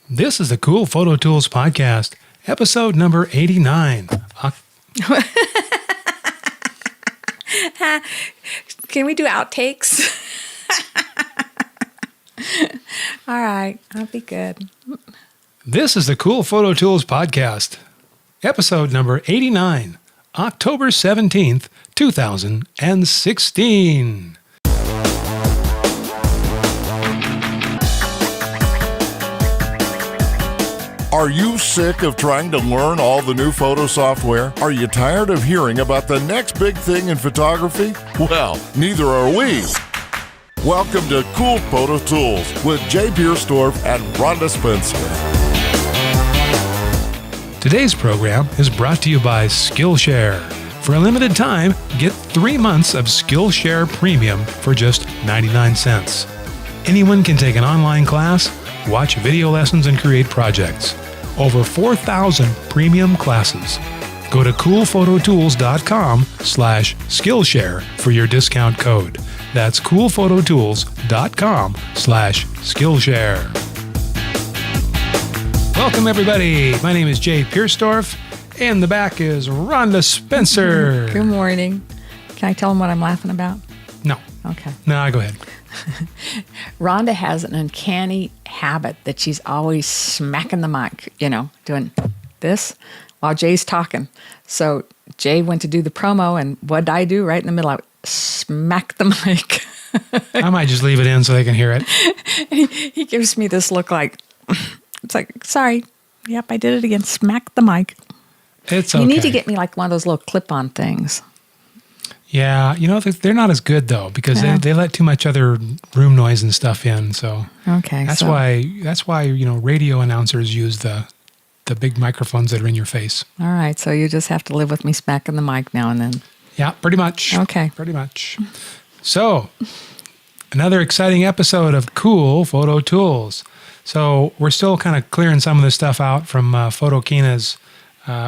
This is the Cool Photo Tools Podcast, episode number 89. Can we do outtakes? All right, I'll be good. This is the Cool Photo Tools Podcast, episode number 89, October 17th, 2016. Are you sick of trying to learn all the new photo software? Are you tired of hearing about the next big thing in photography? Well, neither are we. Welcome to Cool Photo Tools with Jay Piersdorf and Rhonda Spencer. Today's program is brought to you by Skillshare. For a limited time, get 3 months of Skillshare Premium for just 99 cents. Anyone can take an online class, watch video lessons, and create projects. Over 4,000 premium classes. Go to coolphototools.com/Skillshare for your discount code. That's coolphototools.com/Skillshare. Welcome, everybody. My name is Jay Piersdorf. In the back is Rhonda Spencer. Good morning. Can I tell them what I'm laughing about? No. Okay. No, go ahead. Rhonda has an uncanny habit that she's always smacking the mic, doing this while Jay's talking. So Jay went to do the promo, and what did I do right in the middle? I smack the mic. I might just leave it in so they can hear it. He gives me this look like, it's like, sorry. Yep, I did it again. Smack the mic. It's okay. You need to get me like one of those little clip-on things. Yeah, they're not as good though because they let too much other room noise and stuff in. So okay, that's why radio announcers use the big microphones that are in your face. All right, so you just have to live with me smacking the mic now and then. Yeah, pretty much. Okay, pretty much. So another exciting episode of Cool Photo Tools. So we're still kind of clearing some of this stuff out from Photokina's.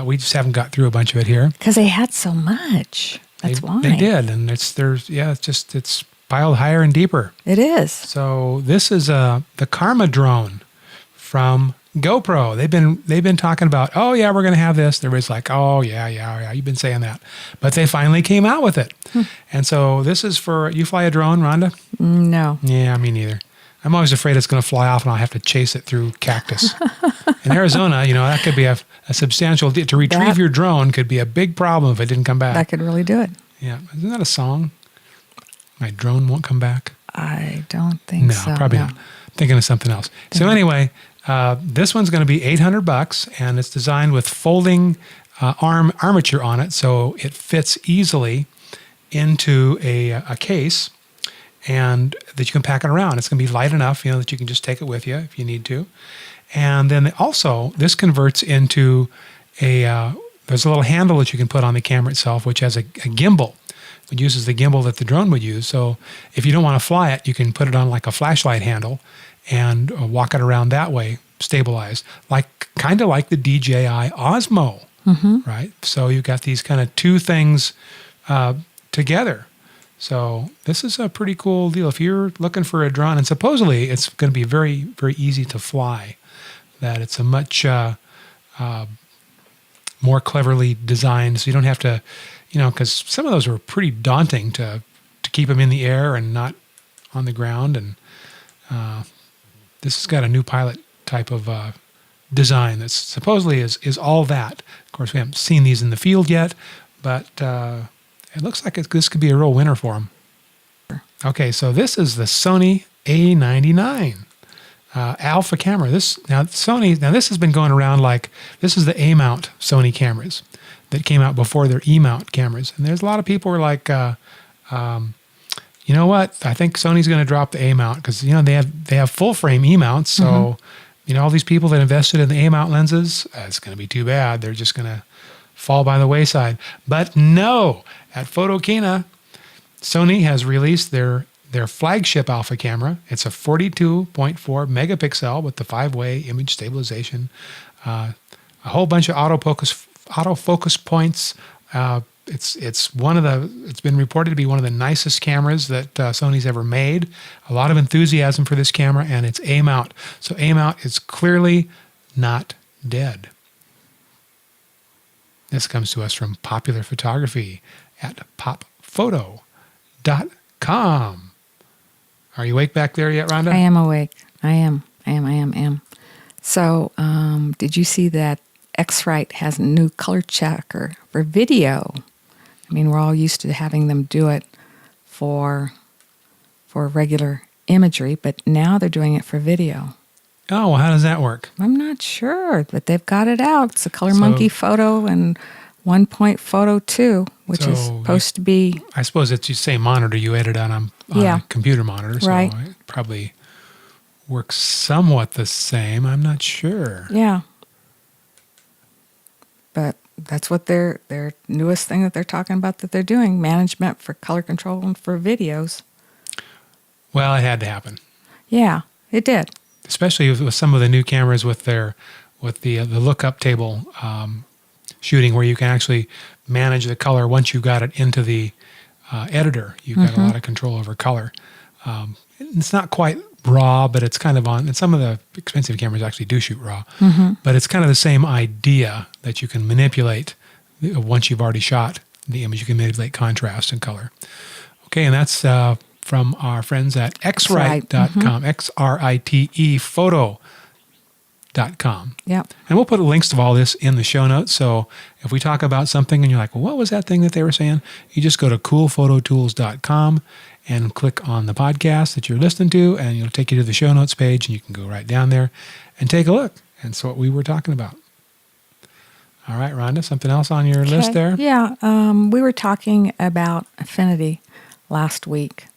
We just haven't got through a bunch of it here because they had so much. That's why they did, and it's piled higher and deeper. It is. So this is the Karma drone from GoPro. They've been talking about, oh yeah, we're going to have this. Everybody's like, oh yeah, you've been saying that, but they finally came out with it. And so this is for you. Fly a drone, Rhonda? No. Yeah, me neither. I'm always afraid it's going to fly off and I'll have to chase it through cactus. In Arizona, that could be a substantial to retrieve your drone could be a big problem if it didn't come back. That could really do it. Yeah. Isn't that a song? My drone won't come back? I don't think so. No, probably not. I'm thinking of something else. So anyway, this one's going to be $800 and it's designed with folding armature on it so it fits easily into a case. And that you can pack it around. It's going to be light enough, that you can just take it with you if you need to. And then also, this converts into there's a little handle that you can put on the camera itself, which has a gimbal. It uses the gimbal that the drone would use. So if you don't want to fly it, you can put it on like a flashlight handle and walk it around that way, stabilized, kind of like the DJI Osmo, right? So you've got these kind of two things together. So this is a pretty cool deal. If you're looking for a drone, and supposedly it's going to be very, very easy to fly, that it's a much more cleverly designed, so you don't have to, because some of those were pretty daunting to keep them in the air and not on the ground. And this has got a new pilot type of design that supposedly is all that. Of course, we haven't seen these in the field yet, but it looks like this could be a real winner for them. Okay, so this is the Sony A99 alpha camera. This has been going around this is the A-mount Sony cameras that came out before their E-mount cameras. And there's a lot of people who are like, you know what? I think Sony's going to drop the A-mount because they have full frame E-mounts. So all these people that invested in the A-mount lenses, it's going to be too bad. They're just going to fall by the wayside. But no, at Photokina, Sony has released their flagship alpha camera. It's a 42.4 megapixel with the 5-way image stabilization, a whole bunch of autofocus points, it's been reported to be one of the nicest cameras that Sony's ever made. A lot of enthusiasm for this camera, and it's A mount. So A mount is clearly not dead. This comes to us from Popular Photography at popphoto.com. Are you awake back there yet, Rhonda? I am awake. I am. So, did you see that X-Rite has a new color checker for video? I mean, we're all used to having them do it for regular imagery, but now they're doing it for video. Oh, well, how does that work? I'm not sure, but they've got it out. It's a Color Monkey photo and 1-point photo 2, which is supposed to be... I suppose it's the same monitor you edit on a computer monitor, so right. It probably works somewhat the same. I'm not sure. Yeah. But that's what their newest thing that they're talking about that they're doing, management for color control and for videos. Well, it had to happen. Yeah, it did. Especially with some of the new cameras with the lookup table shooting, where you can actually manage the color once you got it into the editor. You've got a lot of control over color. It's not quite raw, but it's kind of on. And some of the expensive cameras actually do shoot raw, but it's kind of the same idea that you can manipulate once you've already shot the image. You can manipulate contrast and color. Okay, and that's from our friends at xrite.com, X-R-I-T-E photo.com. Yep. And we'll put links to all this in the show notes. So if we talk about something and you're like, well, what was that thing that they were saying? You just go to coolphototools.com and click on the podcast that you're listening to, and it'll take you to the show notes page, and you can go right down there and take a look. And so what we were talking about. All right, Rhonda, something else on your list there? Yeah. We were talking about Affinity last week.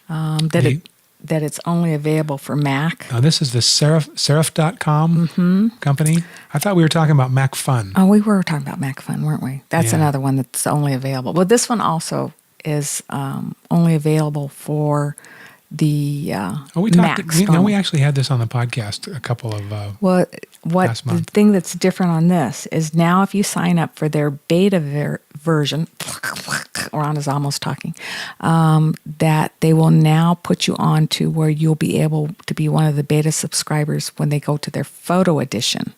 That it's only available for Mac. This is the Serif.com company. I thought we were talking about Mac Fun. Oh, we were talking about Mac Fun, weren't we? That's another one that's only available. But this one also is only available for the Macs. We actually had this on the podcast a couple of last month. The thing that's different on this is now if you sign up for their beta version, Rhonda's almost talking, that they will now put you on to where you'll be able to be one of the beta subscribers when they go to their photo edition.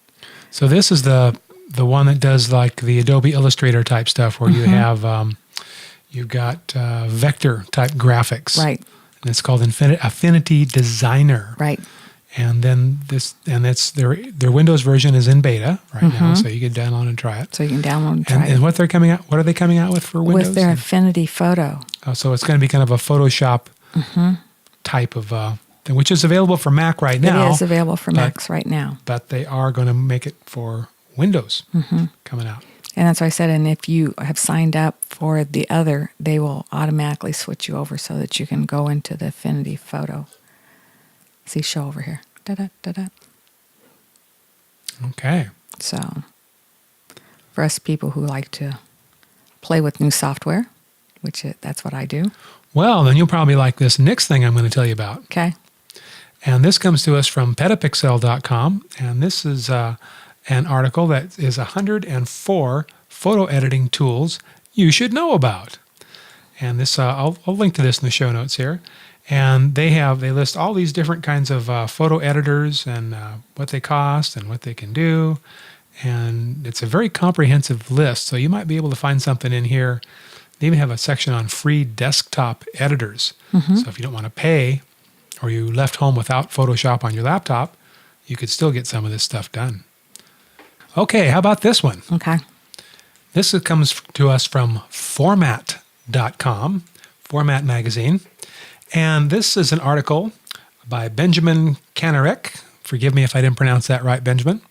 So this is the one that does like the Adobe Illustrator type stuff where you have you've got vector type graphics. Right. And it's called Affinity Designer. Right. And then it's their Windows version is in beta right now, so you can download and try it. So you can download and try it. And what are they coming out with for Windows? With their Affinity Photo. Oh, so it's going to be kind of a Photoshop type of thing, which is available for Mac right now. It is available for Macs right now. But they are going to make it for Windows coming out. And that's why I said, and if you have signed up for the other, they will automatically switch you over so that you can go into the Affinity Photo. See, show over here. Da-da-da-da. Okay. So, for us people who like to play with new software, that's what I do. Well, then you'll probably like this next thing I'm going to tell you about. Okay. And this comes to us from petapixel.com, and this is an article that is 104 photo editing tools you should know about. And this I'll link to this in the show notes here. And they list all these different kinds of photo editors and what they cost and what they can do. And it's a very comprehensive list, so you might be able to find something in here. They even have a section on free desktop editors. So if you don't want to pay, or you left home without Photoshop on your laptop, you could still get some of this stuff done. Okay, how about this one? Okay. This comes to us from Format.com, Format Magazine. And this is an article by Benjamin Kanarek. Forgive me if I didn't pronounce that right, Benjamin.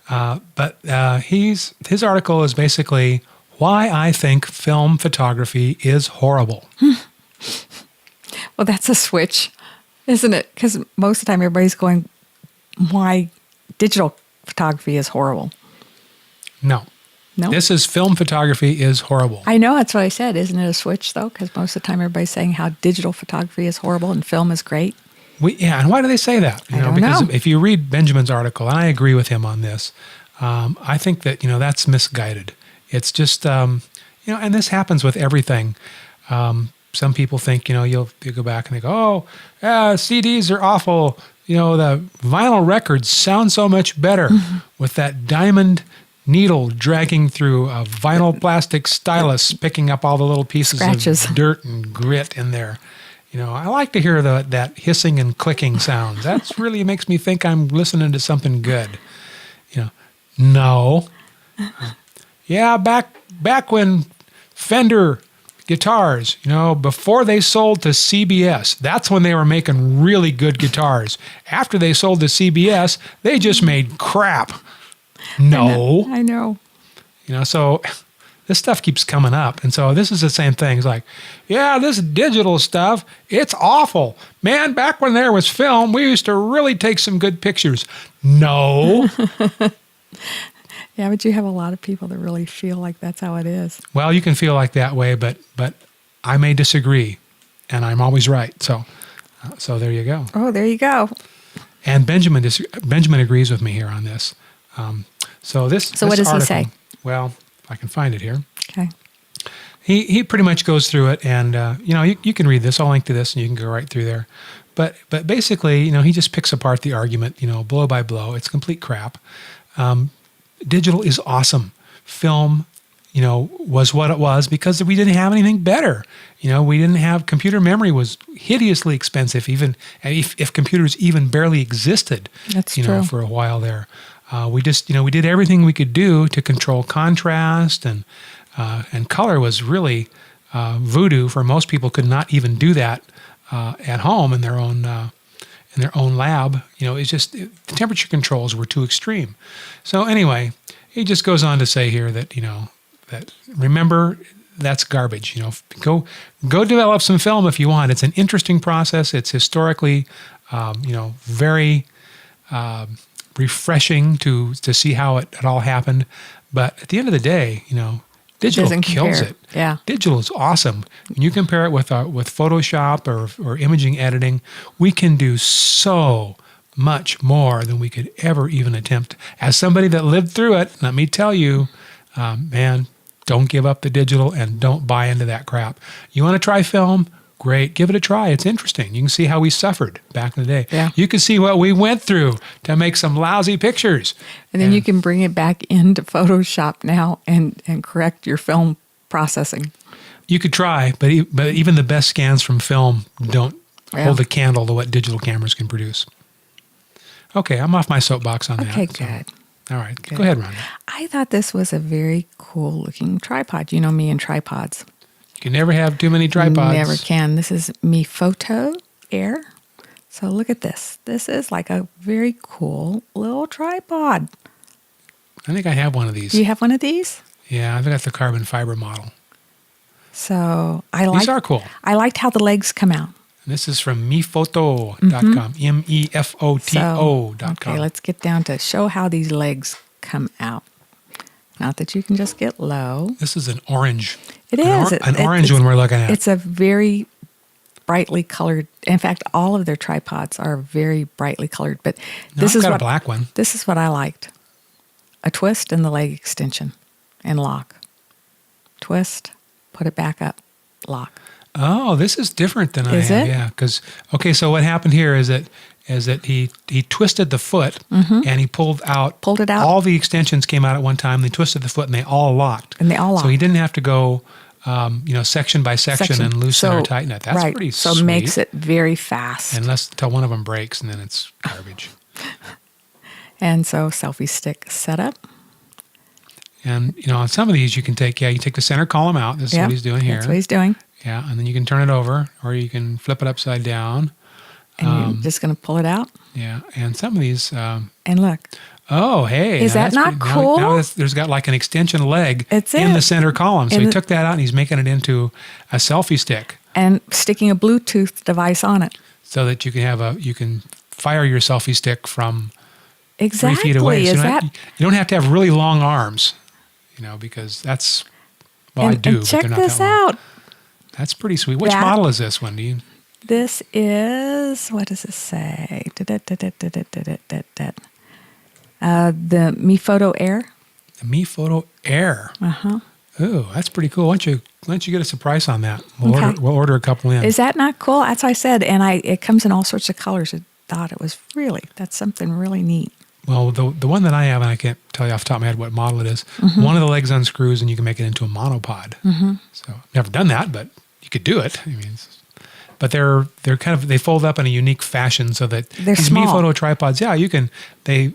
But his article is basically why I think film photography is horrible. Well, that's a switch, isn't it? Because most of the time everybody's going, why digital photography is horrible. No. This is film photography is horrible. I know, that's what I said. Isn't it a switch, though? Because most of the time everybody's saying how digital photography is horrible and film is great. And why do they say that? I don't because know. If you read Benjamin's article, and I agree with him on this, I think that, that's misguided. It's just, And this happens with everything. Some people think, you'll go back and they go, oh, CDs are awful. The vinyl records sound so much better with that diamond needle dragging through a vinyl plastic stylus, picking up all the little pieces Scratches. of dirt and grit in there. I like to hear that hissing and clicking sounds. That's really makes me think I'm listening to something good. No. Yeah, back when Fender guitars, before they sold to CBS, that's when they were making really good guitars. After they sold to CBS, they just made crap. No. I know. So this stuff keeps coming up. And so this is the same thing. It's like, yeah, this digital stuff, it's awful. Man, back when there was film, we used to really take some good pictures. No. Yeah, but you have a lot of people that really feel like that's how it is. Well, you can feel like that way, but I may disagree, and I'm always right. So there you go. Oh, there you go. And Benjamin agrees with me here on this. So what does article, he say? Well, I can find it here. Okay. He pretty much goes through it, and you can read this. I'll link to this, and you can go right through there. But basically, he just picks apart the argument, blow by blow. It's complete crap. Digital is awesome. Film, was what it was because we didn't have anything better. We didn't have computer memory was hideously expensive, even if computers even barely existed. That's true. For a while there. We just, we did everything we could do to control contrast and color was really voodoo for most people. Could not even do that at home in their own lab. It's just the temperature controls were too extreme. So anyway, he just goes on to say here that that remember that's garbage. Go develop some film if you want. It's an interesting process. It's historically, very refreshing to see how it all happened. But at the end of the day, digital kills it. Yeah. Digital is awesome. When you compare it with Photoshop or imaging editing, we can do so much more than we could ever even attempt. As somebody that lived through it, let me tell you, man, don't give up the digital and don't buy into that crap. You want to try film? Great. Give it a try. It's interesting. You can see how we suffered back in the day. Yeah. You can see what we went through to make some lousy pictures. And then you can bring it back into Photoshop now and correct your film processing. You could try, but even the best scans from film don't hold a candle to what digital cameras can produce. Okay, I'm off my soapbox on that. Okay, good. All right, good. Go ahead, Rhonda. I thought this was a very cool looking tripod. You know me and tripods. You can never have too many tripods. Never can. This is Mi Photo Air. So look at this. This is like a very cool little tripod. I think I have one of these. Do you have one of these? Yeah, I've got the carbon fiber model. So these are cool. I liked how the legs come out. And this is from mefoto.com, mefoto.com. Okay, let's get down to show how these legs come out. Not that you can just get low. This is an orange. It is. An orange one we're looking at. It's a very brightly colored. In fact, all of their tripods are very brightly colored. But this is a black one. This is what I liked. A twist and the leg extension and lock. Twist, put it back up, lock. Oh, this is different than I Is have. it? Yeah, because so what happened here is that he twisted the foot and he pulled it out. All the extensions came out at one time. They twisted the foot and they all locked. So he didn't have to go, section by section and loosen or tighten it. That's pretty sweet. So it makes it very fast. Until one of them breaks, and then it's garbage. And so selfie stick setup. And on some of these you can take you take the center column out. This is what he's doing here. That's what he's doing. Yeah, and then you can turn it over, or you can flip it upside down. And you're just going to pull it out. Yeah, and some of these. And look. Oh, hey. Is that not cool? Now there's got like an extension leg in the center column. So he took that out and he's making it into a selfie stick. And sticking a Bluetooth device on it. So that you can fire your selfie stick from 3 exactly. feet away. So you don't have to have really long arms, because that's, I do. And check but they're not this that long. out. That's pretty sweet. Which model is this one? This is, what does it say? The Mi Photo Air. The Mi Photo Air. Uh-huh. Ooh, that's pretty cool. Why don't you get us a price on that? Okay. We'll order a couple in. Is that not cool? That's what I said. And it comes in all sorts of colors. I thought it was that's something really neat. Well, the one that I have, and I can't tell you off the top of my head what model it is, one of the legs unscrews and you can make it into a monopod. So never done that, but you could do it. I mean, but they're they fold up in a unique fashion so that They're these small. Me Photo tripods, they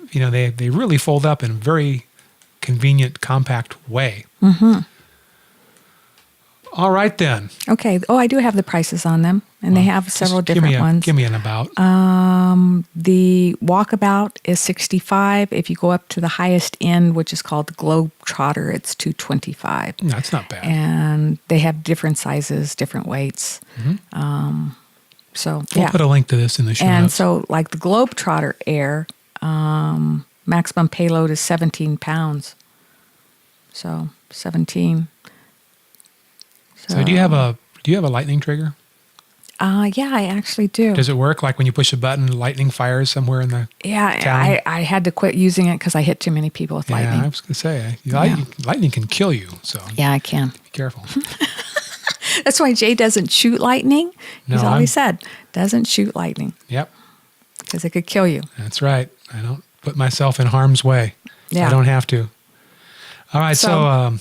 really fold up in a very convenient, compact way. All right then. Okay. Oh, I do have the prices on them, and they have several different ones. Give me an about. The Walkabout is $65. If you go up to the highest end, which is called the Globetrotter, it's $225. No, that's not bad. And they have different sizes, different weights. So We'll put a link to this in the show And notes. so, like the Globetrotter Air, maximum payload is 17 pounds. So 17. So do you have a lightning trigger? Yeah, I actually do. Does it work? Like when you push a button, lightning fires somewhere in the Yeah, town? I had to quit using it because I hit too many people with lightning. Yeah, I was going to say, lightning can kill you, so Yeah, I can. be careful. That's why Jay doesn't shoot lightning. He's No, always said, doesn't shoot lightning Yep, because it could kill you. that's right. I don't put myself in harm's way. Yeah. I don't have to. All right, So-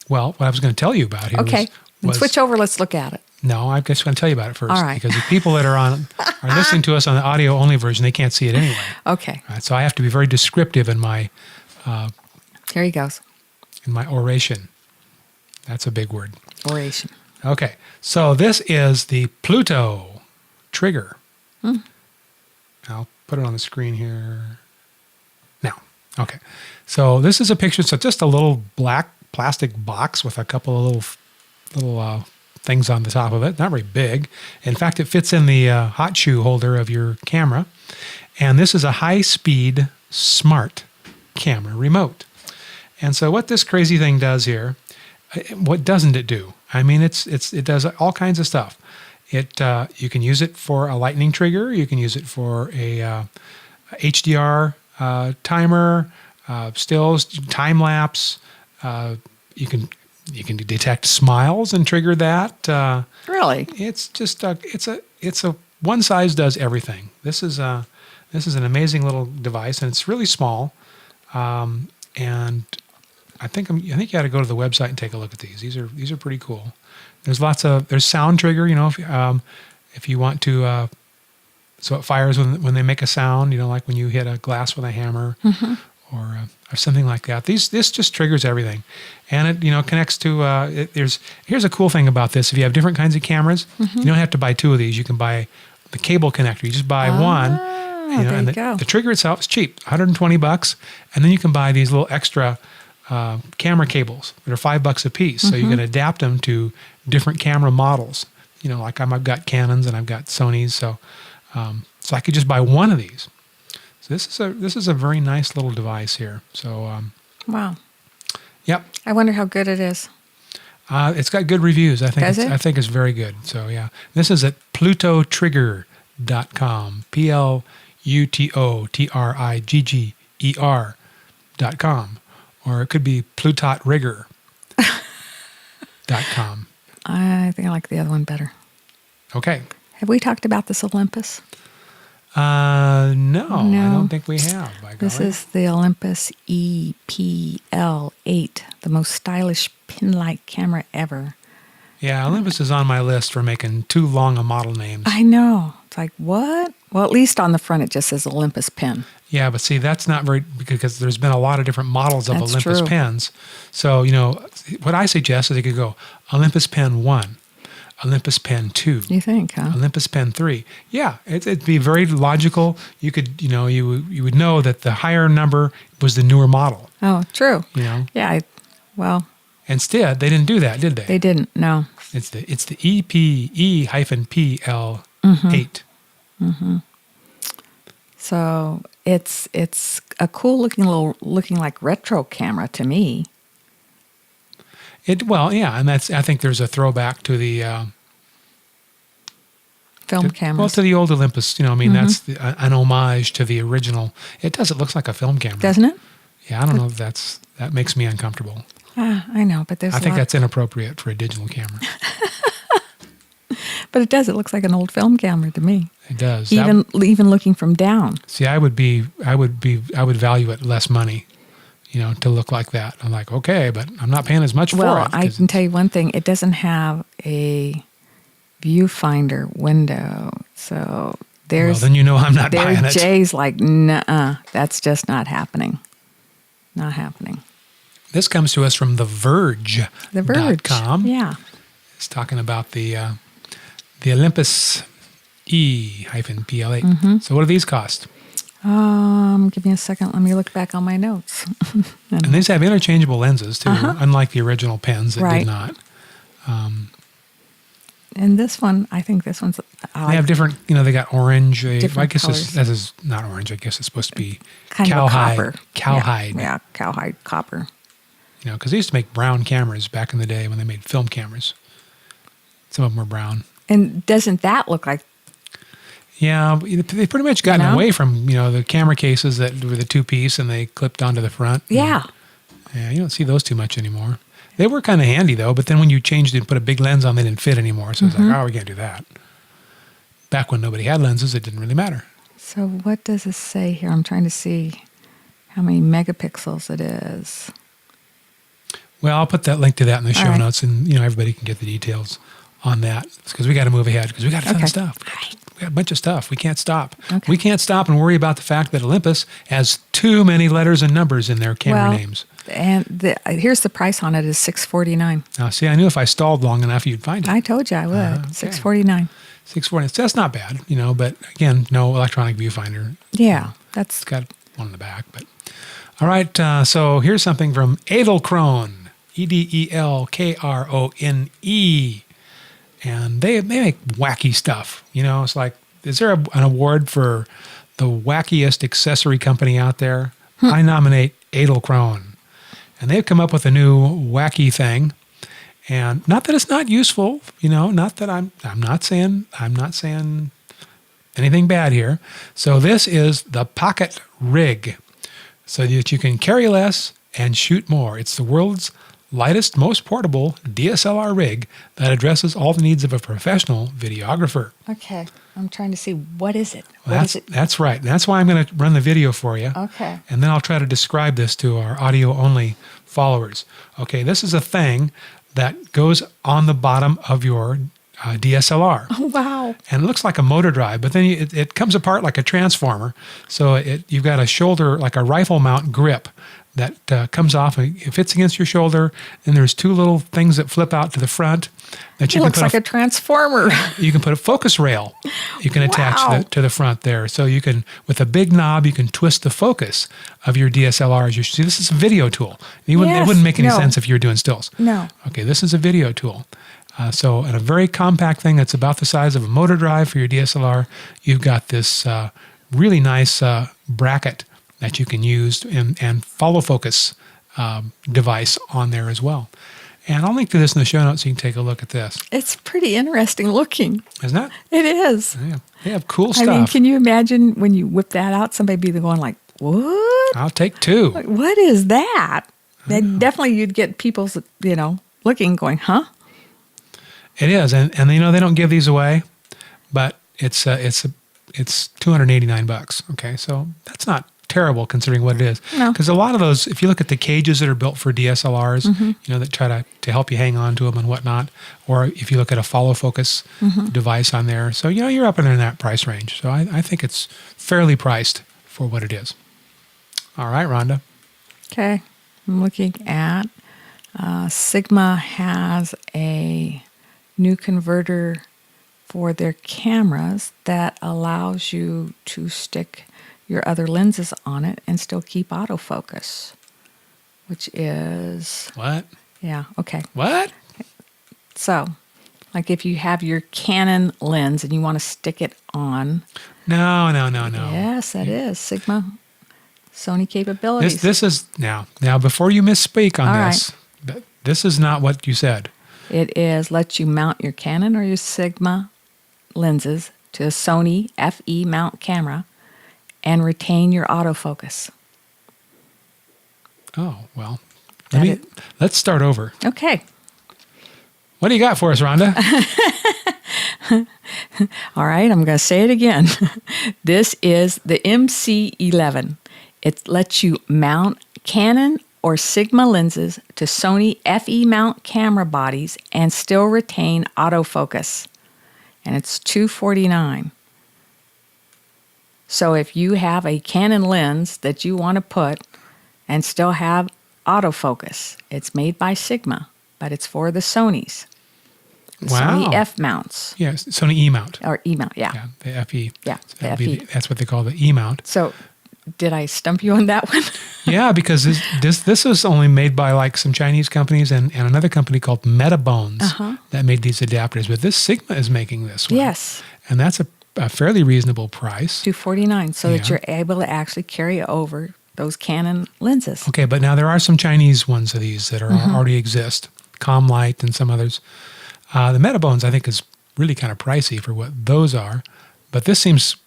well, what I was going to tell you about here Okay, was switch over. Let's look at it. No, I just want to tell you about it first. All right. Because the people that are listening to us on the audio only version, they can't see it anyway. Okay, All right, so I have to be very descriptive in my here he goes. oration. That's a big word. Oration. Okay, so this is the Pluto Trigger. I'll put it on the screen here now. Okay, so this is a picture. So just a little black plastic box with a couple of little things on the top of it. Not very big. In fact, it fits in the hot shoe holder of your camera. And this is a high-speed smart camera remote. And so what this crazy thing does here, what doesn't it do? I mean, it does all kinds of stuff. You can use it for a lightning trigger. You can use it for a HDR timer, stills, time lapse. You can detect smiles and trigger that. Really? It's just it's a one size does everything. This is an amazing little device, and it's really small. And I think you got to go to the website and take a look at these. These are pretty cool. There's sound trigger. You know, if you want to, so it fires when they make a sound. You know, like when you hit a glass with a hammer. Or something like that. This just triggers everything, and it connects to. Here's a cool thing about this. If you have different kinds of cameras, you don't have to buy two of these. You can buy the cable connector. You just buy one. there and you go. the trigger itself is cheap, $120, and then you can buy these little extra camera cables that are $5 a piece. So you can adapt them to different camera models. You know, like I've got Canons and I've got Sonys, so I could just buy one of these. So this is a very nice little device here. So Wow. yep, I wonder how good it is. it's got good reviews. I think Does it? I think it's very good. So yeah, this is at plutotrigger.com. plutotrigger.com, or it could be plutotrigger.com. I think I like the other one better. Okay. Have we talked about this Olympus? No, I No. don't think we have. By This golly. is the Olympus EPL8, the most stylish pin-like camera ever. Yeah, Olympus is on my list for making too long a model names. I know. It's like, what? Well, at least on the front it just says Olympus pen. Yeah, but see, that's not very, because there's been a lot of different models of That's Olympus true. pens. So, what I suggest is you could go Olympus Pen 1, Olympus Pen 2, You think, huh? Olympus Pen 3. Yeah, it'd be very logical. You could, you would know that the higher number was the newer model. Oh, true. Yeah. Well, Instead, they didn't do that, did they? they didn't. No. It's the EPE-PL8. So it's a cool looking like retro camera to me. Well, yeah, and I think there's a throwback to the Film well, cameras. to the old Olympus. That's an homage to the original. It looks like a film camera. Doesn't it? Yeah, I don't know if that makes me uncomfortable. I know, but there's I a think lot- that's inappropriate for a digital camera. But it does. It looks like an old film camera to me. It does. Even looking from down. See, I would value it less money, to look like that. I'm like, okay, but I'm not paying as much for Well, it. I can tell you one thing. It doesn't have a viewfinder window. So there's... Well, then I'm not buying it. Jay's like, nuh-uh. That's just not happening. Not happening. This comes to us from The Verge. The Verge. .com. Yeah. It's talking about the Olympus E-PL8. Mm-hmm. So what do these cost? Give me a second. Let me look back on my notes. And these have interchangeable lenses too, unlike the original pens that Right. did not. And this one, I think this one's... They have different, they got orange. I Different guess colors. this is not orange. I guess it's supposed to be kind of a cowhide. copper. Cowhide. Yeah, cowhide copper. Because they used to make brown cameras back in the day when they made film cameras. Some of them were brown. And doesn't that look like... Yeah, they've pretty much gotten away from, the camera cases that were the two-piece and they clipped onto the front. Yeah. Yeah, you don't see those too much anymore. They were kind of handy, though, but then when you changed it and put a big lens on, they didn't fit anymore. So it's like, oh, we can't do that. Back when nobody had lenses, it didn't really matter. So what does it say here? I'm trying to see how many megapixels it is. Well, I'll put that link to that in the show right. notes, and everybody can get the details on that because we got to move ahead because we got a ton of stuff. We got a bunch of stuff. We can't stop. Okay. We can't stop and worry about the fact that Olympus has too many letters and numbers in their camera names. And here's the price on it is $649. Now, see, I knew if I stalled long enough, you'd find it. I told you I would. Okay. $649. $649. That's not bad, but again, no electronic viewfinder. Yeah, that's... It's got one in the back, but all right. So here's something from Edelkrone, Edelkrone, and they make wacky stuff. It's like, is there an award for the wackiest accessory company out there? I nominate Edelkrone, and they've come up with a new wacky thing. And not that it's not useful, not that I'm not saying anything bad here. So this is the Pocket Rig, so that you can carry less and shoot more. It's the world's lightest, most portable DSLR rig that addresses all the needs of a professional videographer. Okay. I'm trying to see, what is it? That's right. That's why I'm going to run the video for you. Okay. And then I'll try to describe this to our audio-only followers. Okay, this is a thing that goes on the bottom of your DSLR. Oh, wow. And it looks like a motor drive, but then it comes apart like a transformer. So you've got a shoulder, like a rifle mount grip that comes off and it fits against your shoulder. And there's two little things that flip out to the front that you It can looks like a transformer. You can put a focus rail you can attach Wow. to the front there. So you can, with a big knob, you can twist the focus of your DSLR. As you see, this is a video tool. It wouldn't make any sense if you were doing stills. No. Okay, this is a video tool. So in a very compact thing that's about the size of a motor drive for your DSLR, you've got this really nice bracket that you can use and follow focus device on there as well. And I'll link to this in the show notes so you can take a look at this. It's pretty interesting looking. Isn't that? It is. Yeah, they have cool stuff. I mean, can you imagine when you whip that out, somebody be going like, what? I'll take two. Like, what is that? Definitely you'd get people's, looking going, huh? It is, and they don't give these away, but it's $289. Okay, so that's not terrible considering what it is. No. Because a lot of those, if you look at the cages that are built for DSLRs, that try to help you hang on to them and whatnot, or if you look at a follow focus device on there, so you're up in there in that price range. So I think it's fairly priced for what it is. All right, Rhonda. Okay, I'm looking at Sigma has a new converter for their cameras that allows you to stick your other lenses on it and still keep autofocus, which is... What? Yeah, okay. What? So, like if you have your Canon lens and you want to stick it on... No. Yes, that is Sigma Sony capabilities. This is... Now, before you misspeak on All this, this is not what you said. It lets you mount your Canon or your Sigma lenses to a Sony FE mount camera and retain your autofocus. Oh, well, Let's start over. Okay. What do you got for us, Rhonda? All right, I'm going to say it again. This is the MC11. It lets you mount Canon or Sigma lenses to Sony FE mount camera bodies and still retain autofocus. And it's $249. So if you have a Canon lens that you want to put and still have autofocus, it's made by Sigma, but it's for the Sonys. Wow. Sony F mounts. Yes, Sony E mount. Or E mount, yeah. Yeah, the FE. Yeah, So the that'd be FE. that's what they call the E mount. So did I stump you on that one? Yeah, because this was only made by like some Chinese companies and another company called Metabones that made these adapters. But this Sigma is making this one. Yes. And that's a fairly reasonable price. $249, so that Yeah. you're able to actually carry over those Canon lenses. Okay, but now there are some Chinese ones of these that are already exist. Comlight and some others. The Metabones, I think, is really kind of pricey for what those are, but this seems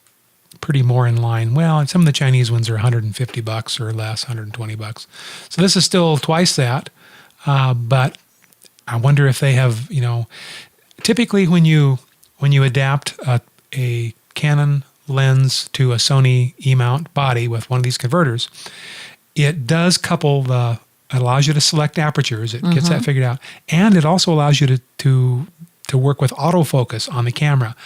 pretty more in line. Well, and some of the Chinese ones are $150 or less, $120. So this is still twice that, but I wonder if they have, typically when you adapt a Canon lens to a Sony E-mount body with one of these converters, it does couple it allows you to select apertures. It gets that figured out. And it also allows you to work with autofocus on the camera,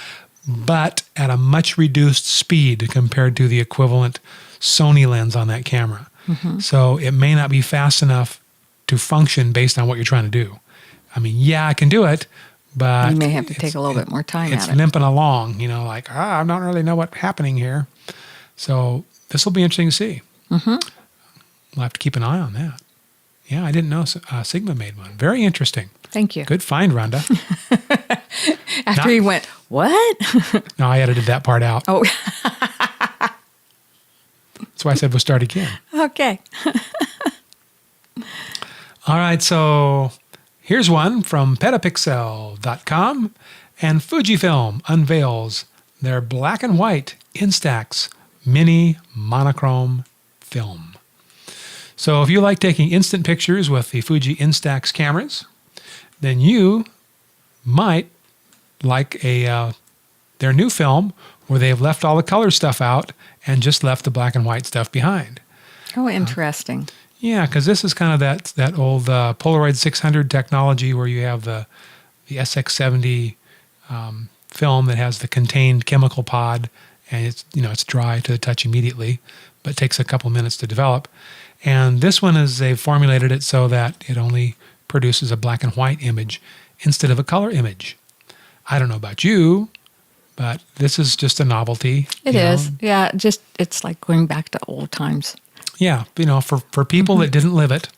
but at a much reduced speed compared to the equivalent Sony lens on that camera. So it may not be fast enough to function based on what you're trying to do. I mean, yeah, I can do it, but You may have to take a little bit more time it's at it. limping along, like, I don't really know what's happening here. So this will be interesting to see. We'll have to keep an eye on that. Yeah, I didn't know Sigma made one. Very interesting. Thank you. Good find, Rhonda. After he went, what? No, I edited that part out. Oh, That's why I said we'll start again. okay. All right, so here's one from petapixel.com. And Fujifilm unveils their black and white Instax mini monochrome film. So if you like taking instant pictures with the Fuji Instax cameras, then you might like their new film where they've left all the color stuff out and just left the black and white stuff behind. Oh, interesting. Yeah, because this is kind of that old Polaroid 600 technology where you have the SX70 film that has the contained chemical pod, and it's dry to the touch immediately, but takes a couple minutes to develop. And this one they've formulated it so that it only produces a black and white image instead of a color image. I don't know about you, but this is just a novelty. It is. Yeah, it's like going back to old times. Yeah, for people that didn't live it,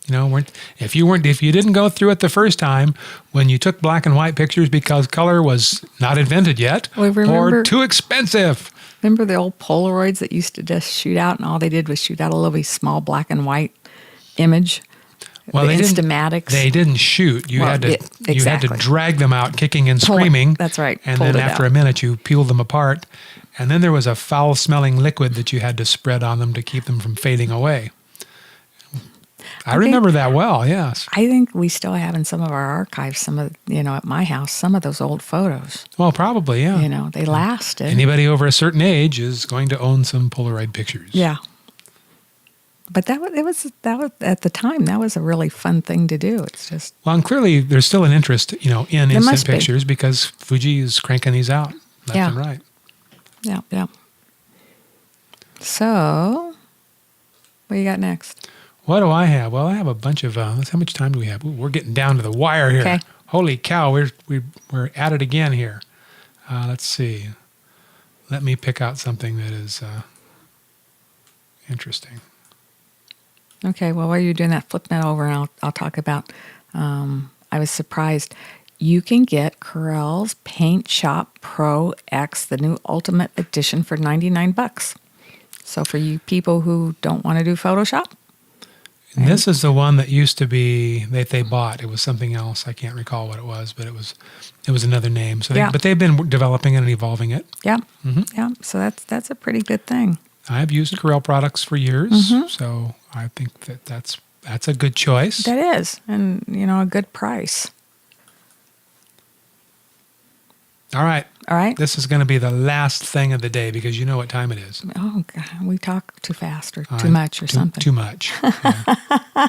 if you didn't go through it the first time when you took black and white pictures because color was not invented yet or too expensive. Remember the old Polaroids that used to just shoot out, and all they did was shoot out a little small black and white image? Well, the Instamatics. They didn't shoot. You had to drag them out, kicking and Pull it. screaming. That's right. And Pulled then it after out. a minute, you peeled them apart. And then there was a foul-smelling liquid that you had to spread on them to keep them from fading away. I remember that well. Yes. I think we still have in some of our archives, at my house, some of those old photos. Well, probably, yeah. They lasted. Anybody over a certain age is going to own some Polaroid pictures. Yeah. But that was at the time, that was a really fun thing to do. It's just. Well, and clearly there's still an interest, in instant must be. pictures because Fuji is cranking these out left and right. Yeah. So, what do you got next? What do I have? Well, I have a bunch of. How much time do we have? Ooh, we're getting down to the wire here. Okay. Holy cow! We're at it again here. Let's see. Let me pick out something that is interesting. Okay. Well, while you're doing that, flip that over, and I'll talk about. I was surprised. You can get Corel's Paint Shop Pro X, the new Ultimate Edition, for $99. So for you people who don't want to do Photoshop. And this is the one that used to be that they bought. It was something else. I can't recall what it was, but it was another name. So, but they've been developing it and evolving it. Yeah, yeah. So that's a pretty good thing. I've used Corel products for years, so I think that's that's a good choice. That is. And, a good price. All right. All right. This is going to be the last thing of the day because you know what time it is. Oh, God. We talk too fast or too much or something. Too much. Yeah.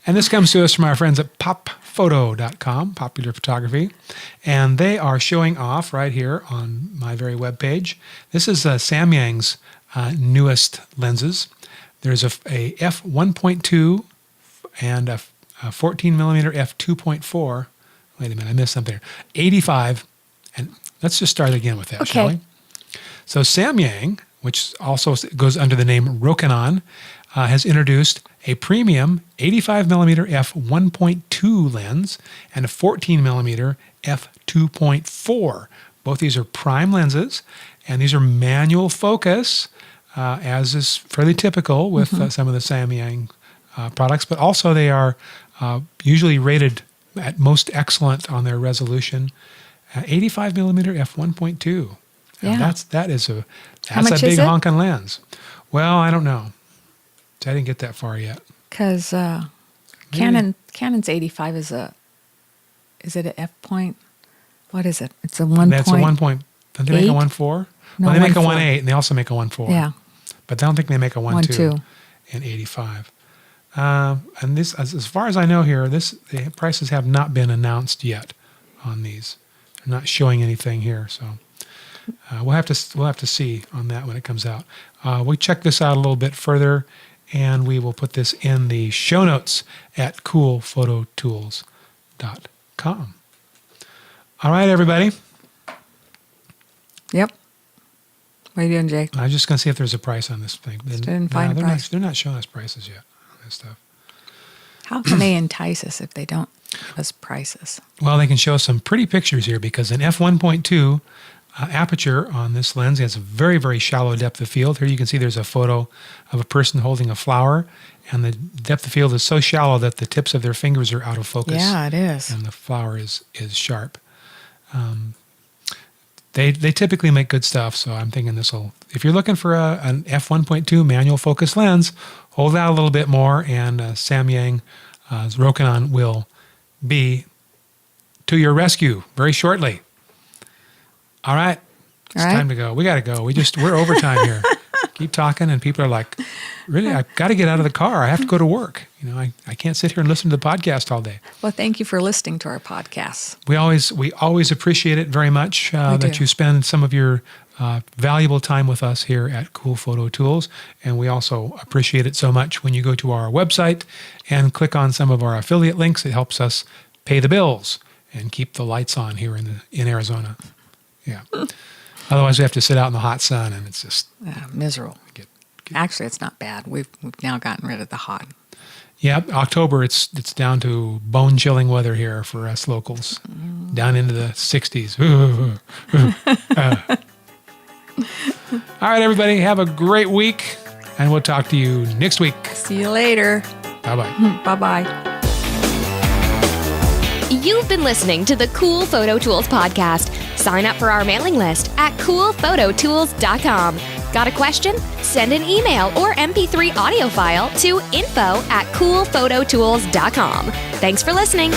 And this comes to us from our friends at popphoto.com, Popular Photography. And they are showing off right here on my very webpage. This is Samyang's newest lenses. There's a f1.2 and a 14 millimeter f2.4. Wait a minute, I missed something here. 85. And let's just start again with that, shall we? So Samyang, which also goes under the name Rokinon, has introduced a premium 85 millimeter f1.2 lens and a 14 millimeter f2.4. Both these are prime lenses, and these are manual focus, as is fairly typical with some of the Samyang products, but also they are usually rated at most excellent on their resolution. 85 millimeter f1.2. Yeah. That's a much big is it? honking lens. Well, I don't know. I didn't get that far yet. Because Canon's 85 is it a f point? What is it? It's a 1. That's a 1 point. Don't they make a 1.4? No, well, they make a 1.4. 1.8 and they also make a 1.4. Yeah. But I don't think they make a 1.2 in 85. And this, as far as I know here, the prices have not been announced yet on these. They're not showing anything here, so we'll have to see on that when it comes out. We check this out a little bit further, and we will put this in the show notes at coolphototools.com. All right, everybody. Yep. What are you doing, Jake? I was just going to see if there's a price on this thing. Didn't find a price. They're not showing us prices yet on this stuff. How can they entice us if they don't give us prices? Well, they can show us some pretty pictures here because an f1.2 aperture on this lens has a very, very shallow depth of field. Here you can see there's a photo of a person holding a flower, and the depth of field is so shallow that the tips of their fingers are out of focus. Yeah, it is. And the flower is sharp. They typically make good stuff, so I'm thinking this will, if you're looking for an f1.2 manual focus lens, hold out a little bit more, and Samyang's Rokinon will be to your rescue very shortly. All right. It's time to go. We got to go. We're overtime here. Keep talking, and people are like, really, I've got to get out of the car. I have to go to work. I can't sit here and listen to the podcast all day. Well, thank you for listening to our podcasts. We always appreciate it very much that you spend some of your valuable time with us here at Cool Photo Tools. And we also appreciate it so much when you go to our website and click on some of our affiliate links. It helps us pay the bills and keep the lights on here in Arizona. Yeah. Otherwise, we have to sit out in the hot sun, and it's just miserable. Actually, it's not bad. We've now gotten rid of the hot. Yeah, October, it's down to bone-chilling weather here for us locals, down into the 60s. All right, everybody, have a great week, and we'll talk to you next week. See you later. Bye-bye. Bye-bye. You've been listening to the Cool Photo Tools podcast. Sign up for our mailing list at coolphototools.com. Got a question? Send an email or MP3 audio file to info@coolphototools.com. Thanks for listening.